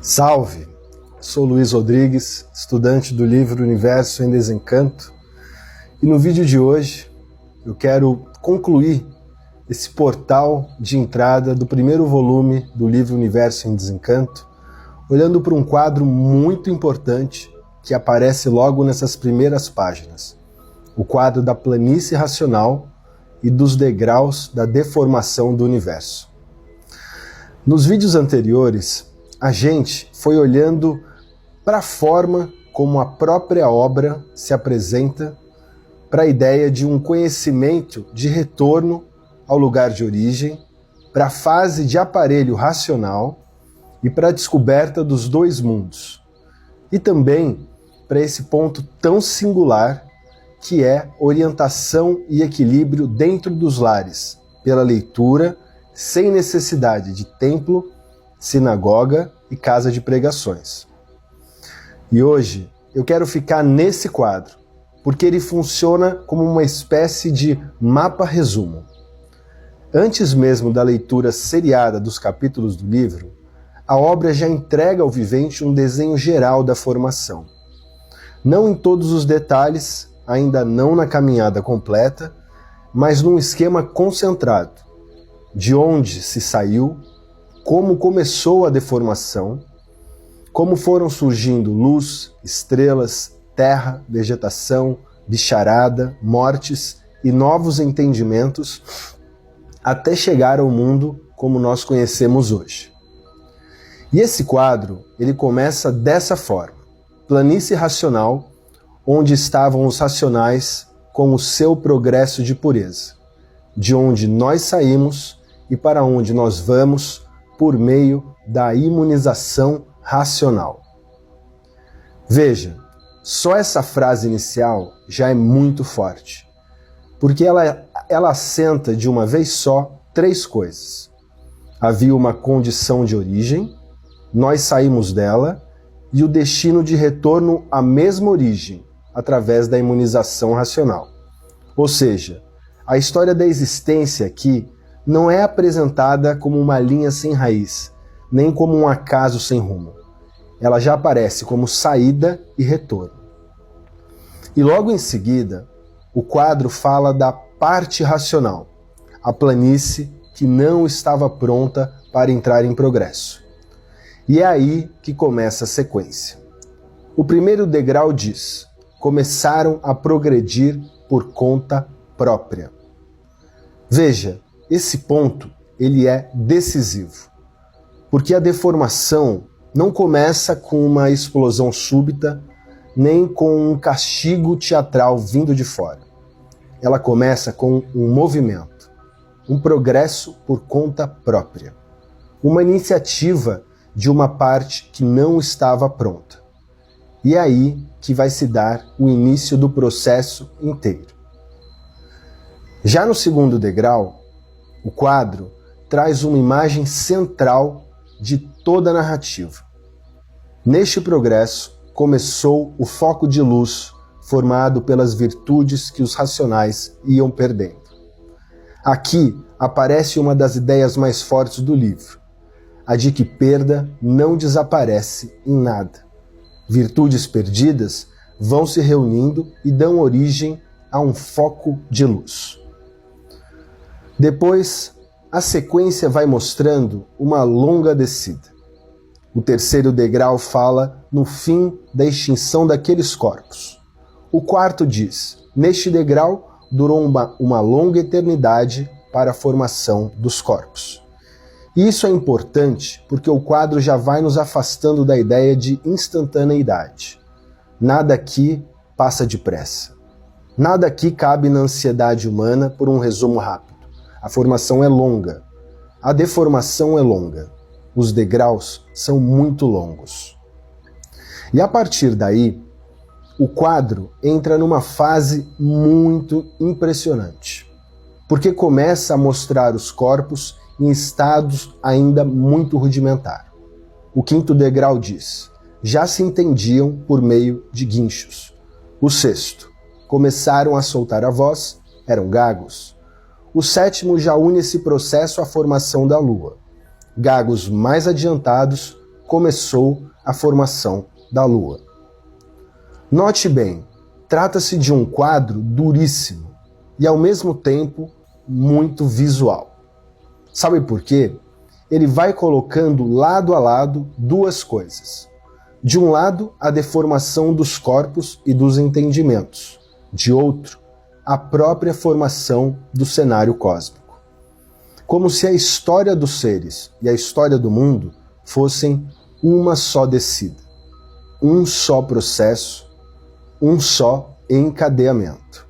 Salve! Sou Luiz Rodrigues, estudante do livro Universo em Desencanto, e no vídeo de hoje eu quero concluir esse portal de entrada do primeiro volume do livro Universo em Desencanto, olhando para um quadro muito importante que aparece logo nessas primeiras páginas, o quadro da planície racional e dos degraus da deformação do universo. Nos vídeos anteriores, a gente foi olhando para a forma como a própria obra se apresenta, para a ideia de um conhecimento de retorno ao lugar de origem, para a fase de aparelho racional e para a descoberta dos dois mundos. E também para esse ponto tão singular que é orientação e equilíbrio dentro dos lares, pela leitura, sem necessidade de templo, sinagoga e casa de pregações. E hoje eu quero ficar nesse quadro, porque ele funciona como uma espécie de mapa-resumo. Antes mesmo da leitura seriada dos capítulos do livro, a obra já entrega ao vivente um desenho geral da formação. Não em todos os detalhes, ainda não na caminhada completa, mas num esquema concentrado, de onde se saiu, como começou a deformação, como foram surgindo luz, estrelas, terra, vegetação, bicharada, mortes e novos entendimentos, até chegar ao mundo como nós conhecemos hoje. E esse quadro, ele começa dessa forma: planície racional, onde estavam os racionais com o seu progresso de pureza, de onde nós saímos e para onde nós vamos por meio da imunização racional. Veja, só essa frase inicial já é muito forte, porque ela assenta de uma vez só três coisas. Havia uma condição de origem, nós saímos dela, e o destino de retorno à mesma origem, através da imunização racional. Ou seja, a história da existência aqui não é apresentada como uma linha sem raiz, nem como um acaso sem rumo. Ela já aparece como saída e retorno. E logo em seguida, o quadro fala da parte racional, a planície que não estava pronta para entrar em progresso. E é aí que começa a sequência. O primeiro degrau diz: começaram a progredir por conta própria. Veja, esse ponto ele é decisivo, porque a deformação não começa com uma explosão súbita, nem com um castigo teatral vindo de fora. Ela começa com um movimento, um progresso por conta própria, uma iniciativa de uma parte que não estava pronta. E é aí que vai se dar o início do processo inteiro. Já no segundo degrau, o quadro traz uma imagem central de toda a narrativa. Neste progresso, começou o foco de luz formado pelas virtudes que os racionais iam perdendo. Aqui aparece uma das ideias mais fortes do livro, a de que perda não desaparece em nada. Virtudes perdidas vão se reunindo e dão origem a um foco de luz. Depois, a sequência vai mostrando uma longa descida. O terceiro degrau fala no fim da extinção daqueles corpos. O quarto diz: neste degrau durou uma longa eternidade para a formação dos corpos. E isso é importante porque o quadro já vai nos afastando da ideia de instantaneidade. Nada aqui passa depressa. Nada aqui cabe na ansiedade humana por um resumo rápido. A formação é longa. A deformação é longa. Os degraus são muito longos. E a partir daí, o quadro entra numa fase muito impressionante, porque começa a mostrar os corpos em estados ainda muito rudimentar. O quinto degrau diz: já se entendiam por meio de guinchos. O sexto: começaram a soltar a voz, eram gagos. O sétimo já une esse processo à formação da Lua. Gagos mais adiantados começou a formação da Lua. Note bem, trata-se de um quadro duríssimo e ao mesmo tempo muito visual. Sabe por quê? Ele vai colocando lado a lado duas coisas. De um lado, a deformação dos corpos e dos entendimentos. De outro, a própria formação do cenário cósmico. Como se a história dos seres e a história do mundo fossem uma só descida, um só processo, um só encadeamento.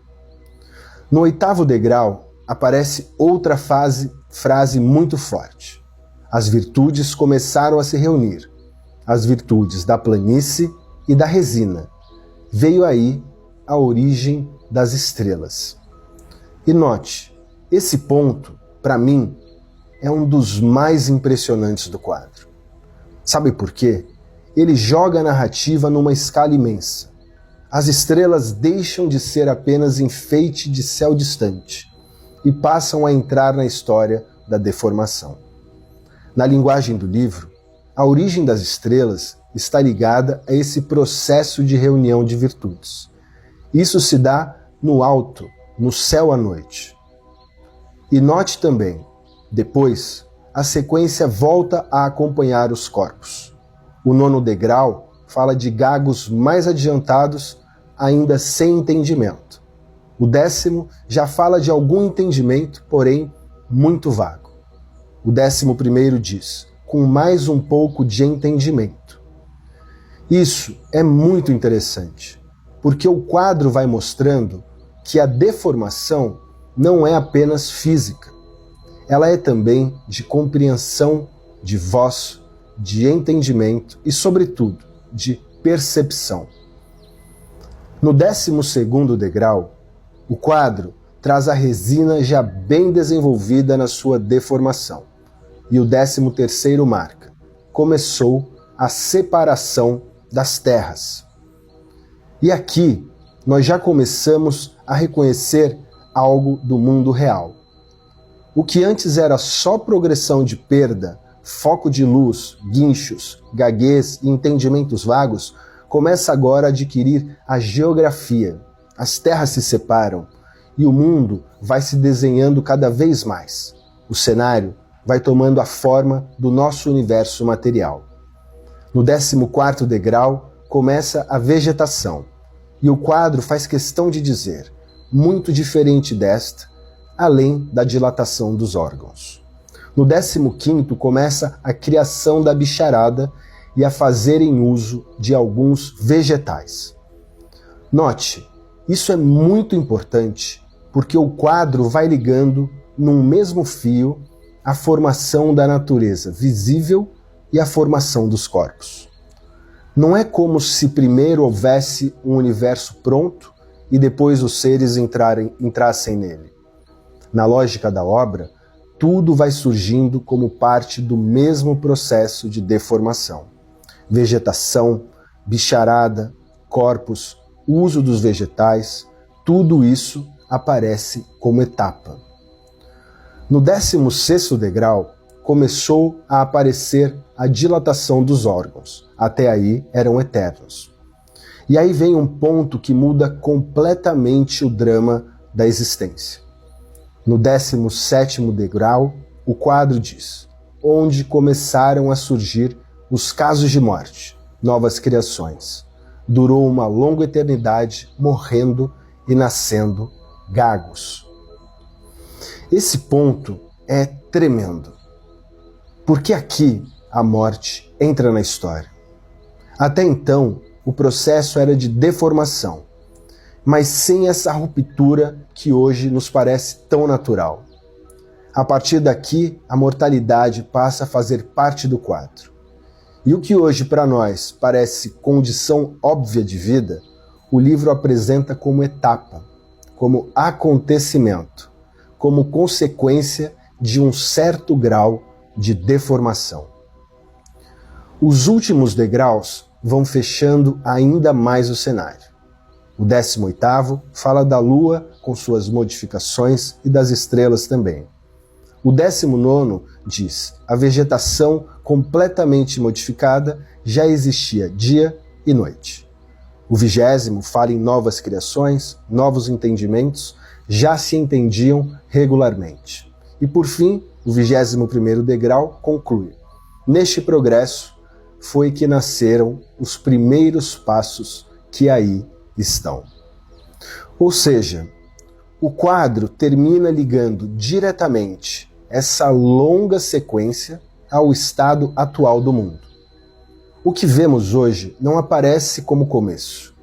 No 8º degrau aparece outra frase muito forte. As virtudes começaram a se reunir, as virtudes da planície e da resina. Veio aí a origem das estrelas. E note, esse ponto, para mim, é um dos mais impressionantes do quadro. Sabe por quê? Ele joga a narrativa numa escala imensa. As estrelas deixam de ser apenas enfeite de céu distante e passam a entrar na história da deformação. Na linguagem do livro, a origem das estrelas está ligada a esse processo de reunião de virtudes. Isso se dá no alto, no céu à noite. E note também, depois, a sequência volta a acompanhar os corpos. O 9º degrau fala de gagos mais adiantados, ainda sem entendimento. O 10º já fala de algum entendimento, porém muito vago. O 11º diz, com mais um pouco de entendimento. Isso é muito interessante, porque o quadro vai mostrando que a deformação não é apenas física. Ela é também de compreensão, de voz, de entendimento e, sobretudo, de percepção. No 12º degrau, o quadro traz a resina já bem desenvolvida na sua deformação. E o 13º marca: começou a separação das terras. E aqui nós já começamos a reconhecer algo do mundo real. O que antes era só progressão de perda, foco de luz, guinchos, gaguez e entendimentos vagos, começa agora a adquirir a geografia. As terras se separam e o mundo vai se desenhando cada vez mais. O cenário vai tomando a forma do nosso universo material. No 14º degrau começa a vegetação e o quadro faz questão de dizer, muito diferente desta, além da dilatação dos órgãos. No 15º começa a criação da bicharada e a fazerem uso de alguns vegetais. Note, isso é muito importante porque o quadro vai ligando num mesmo fio a formação da natureza visível e a formação dos corpos. Não é como se primeiro houvesse um universo pronto e depois os seres entrassem nele. Na lógica da obra, tudo vai surgindo como parte do mesmo processo de deformação. Vegetação, bicharada, corpos, uso dos vegetais, tudo isso aparece como etapa. No 16º degrau, começou a aparecer a dilatação dos órgãos. Até aí eram eternos. E aí vem um ponto que muda completamente o drama da existência. No 17º degrau, o quadro diz, onde começaram a surgir os casos de morte, novas criações. Durou uma longa eternidade, morrendo e nascendo gagos. Esse ponto é tremendo, porque aqui a morte entra na história. Até então, o processo era de deformação, mas sem essa ruptura que hoje nos parece tão natural. A partir daqui, a mortalidade passa a fazer parte do quadro. E o que hoje para nós parece condição óbvia de vida, o livro apresenta como etapa, como acontecimento, como consequência de um certo grau de deformação. Os últimos degraus vão fechando ainda mais o cenário. O 18º fala da Lua com suas modificações e das estrelas também. O 19º diz: a vegetação completamente modificada já existia dia e noite. O 20º fala em novas criações, novos entendimentos, já se entendiam regularmente. E por fim, o 21º degrau conclui: neste progresso foi que nasceram os primeiros passos que aí estão. Ou seja, o quadro termina ligando diretamente essa longa sequência ao estado atual do mundo. O que vemos hoje não aparece como começo,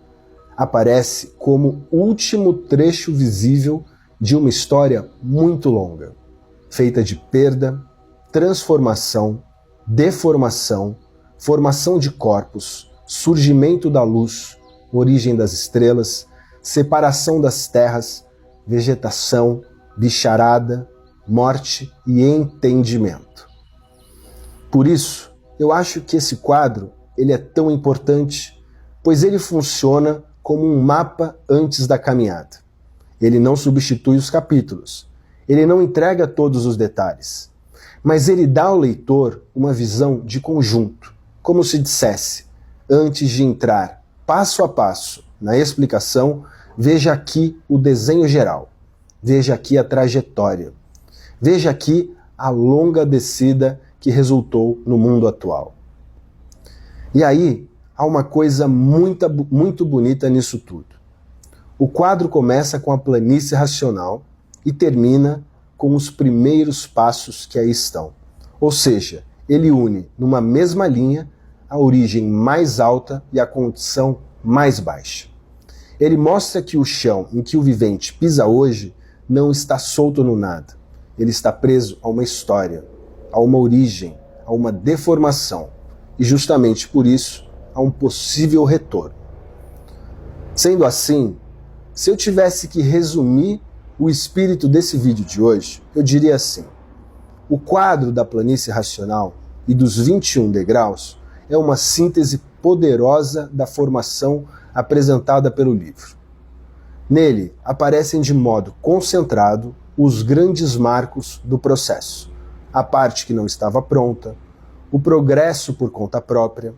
aparece como último trecho visível de uma história muito longa, feita de perda, transformação, deformação, formação de corpos, surgimento da luz, origem das estrelas, separação das terras, vegetação, bicharada, morte e entendimento. Por isso, eu acho que esse quadro ele é tão importante, pois ele funciona como um mapa antes da caminhada. Ele não substitui os capítulos, ele não entrega todos os detalhes, mas ele dá ao leitor uma visão de conjunto, como se dissesse: antes de entrar passo a passo na explicação, veja aqui o desenho geral, veja aqui a trajetória, veja aqui a longa descida que resultou no mundo atual. E aí, há uma coisa muito bonita nisso tudo. O quadro começa com a planície racional e termina com os primeiros passos que aí estão. Ou seja, ele une numa mesma linha a origem mais alta e a condição mais baixa. Ele mostra que o chão em que o vivente pisa hoje não está solto no nada. Ele está preso a uma história, a uma origem, a uma deformação e justamente por isso a um possível retorno. Sendo assim, se eu tivesse que resumir o espírito desse vídeo de hoje, eu diria assim: o quadro da planície racional e dos 21 degraus é uma síntese poderosa da formação apresentada pelo livro. Nele aparecem de modo concentrado os grandes marcos do processo, a parte que não estava pronta, o progresso por conta própria,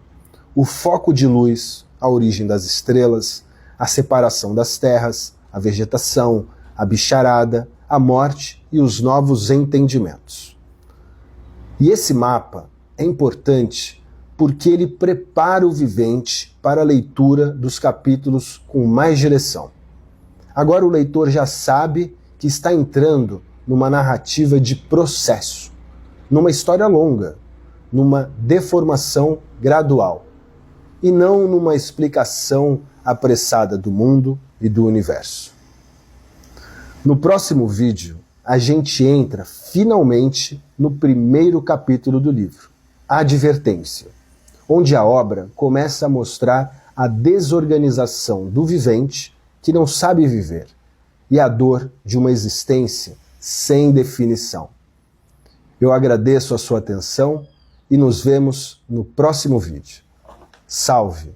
o foco de luz, a origem das estrelas, a separação das terras, a vegetação, a bicharada, a morte e os novos entendimentos. E esse mapa é importante porque ele prepara o vivente para a leitura dos capítulos com mais direção. Agora o leitor já sabe que está entrando numa narrativa de processo, numa história longa, numa deformação gradual, e não numa explicação apressada do mundo e do universo. No próximo vídeo, a gente entra finalmente no primeiro capítulo do livro, a Advertência, onde a obra começa a mostrar a desorganização do vivente que não sabe viver e a dor de uma existência sem definição. Eu agradeço a sua atenção e nos vemos no próximo vídeo. Salve!